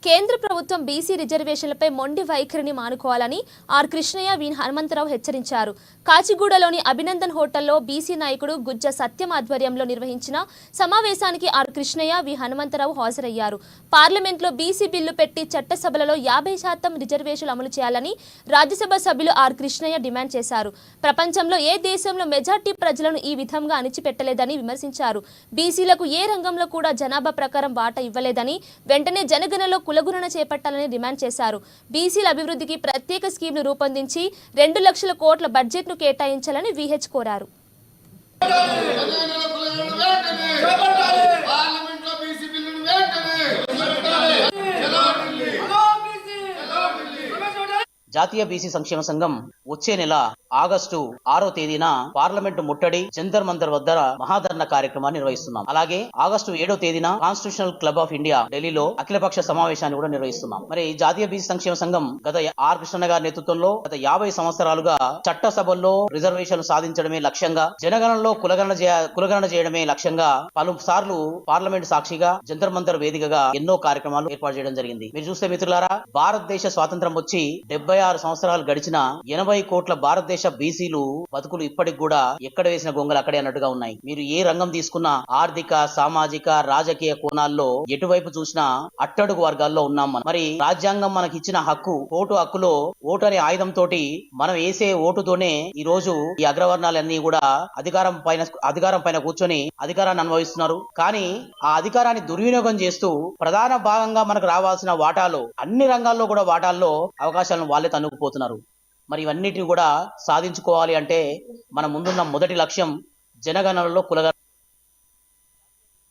కేంద్ర ప్రభుత్వం బీసీ రిజర్వేషన్లపై మొండి వైఖరిని మానుకోవాలని ఆర్ కృష్ణయ్య వి హనుమంతరావు హెచ్చరించారు. కాచిగూడలోని అభినందన్ హోటల్లో బీసీ నాయకుడు గుజ్జ సత్యం ఆధ్వర్యంలో నిర్వహించిన సమావేశానికి ఆర్ కృష్ణయ్య వి హనుమంతరావు హాజరయ్యారు. పార్లమెంట్లో బీసీ బిల్లు పెట్టి చట్టసభలలో 50% రిజర్వేషన్లు అమలు చేయాలని రాజ్యసభ సభ్యులు ఆర్ కృష్ణయ్య డిమాండ్ చేశారు. ప్రపంచంలో ఏ దేశంలో మెజార్టీ ప్రజలను ఈ విధంగా అణిచిపెట్టలేదని విమర్శించారు. బీసీలకు ఏ రంగంలో కూడా జనాభా ప్రకారం వాటా ఇవ్వలేదని, వెంటనే జనగణనలో కులగణన చేపట్టాలని డిమాండ్ చేశారు. బీసీల అభివృద్ధికి ప్రత్యేక స్కీమ్ను రూపొందించి 2 లక్షల కోట్ల బడ్జెట్ను కేటాయించాలని విహెచ్ కోరారు. జాతీయ బీసీ సంక్షేమ సంఘం వచ్చే నెల ఆగస్టు 6వ తేదీన పార్లమెంటు ముట్టడి జంతర్ మంతర్ వద్ద మహాధర్నా కార్యక్రమాన్ని నిర్వహిస్తున్నాం. అలాగే ఆగస్టు 7వ తేదీన కాన్స్టిట్యూషనల్ క్లబ్ ఆఫ్ ఇండియా ఢిల్లీలో అఖిలపక్ష సమావేశాన్ని కూడా నిర్వహిస్తున్నాం. మరి జాతీయ బీసీ సంక్షేమ సంఘం గత ఆర్ కృష్ణ గారి నేతృత్వంలో గత 50 సంవత్సరాలుగా చట్టసభల్లో రిజర్వేషన్లు సాధించడమే లక్ష్యంగా, జనగణనలో కులగణన చేయడమే లక్ష్యంగా పలుసార్లు పార్లమెంట్ సాక్షిగా జంతర్ మంతర్ వేదికగా ఎన్నో కార్యక్రమాలు ఏర్పాటు చేయడం జరిగింది. మీరు చూస్తే మిత్రులారా, భారతదేశ స్వాతంత్రం వచ్చి 76 సంవత్సరాలు గడిచిన 80 కోట్ల భారతదేశ బీసీలు బతుకులు ఇప్పటికి కూడా ఎక్కడ వేసిన గొంగలు అక్కడే అన్నట్టుగా ఉన్నాయి. మీరు ఏ రంగం తీసుకున్నా ఆర్థిక, సామాజిక, రాజకీయ కోణాల్లో ఎటువైపు చూసినా అట్టడుగు వర్గాల్లో ఉన్నాం. మరి రాజ్యాంగం మనకి ఇచ్చిన హక్కు, ఓటు హక్కులో ఓటు అనే ఆయుధంతో మనం వేసే ఓటుతోనే ఈ రోజు ఈ అగ్రవర్ణాలన్నీ కూడా అధికారం పైన కూర్చొని అధికారాన్ని అనుభవిస్తున్నారు. కానీ ఆ అధికారాన్ని దుర్వినియోగం చేస్తూ ప్రధాన భాగంగా మనకు రావాల్సిన వాటాలో, అన్ని రంగాల్లో కూడా వాటాల్లో అవకాశాలను వాళ్ళే తన్నుకుపోతున్నారు. మరి ఇవన్నిటిని కూడా సాధించుకోవాలి అంటే మన ముందున్న మొదటి లక్ష్యం జనగణనలో కులగణన.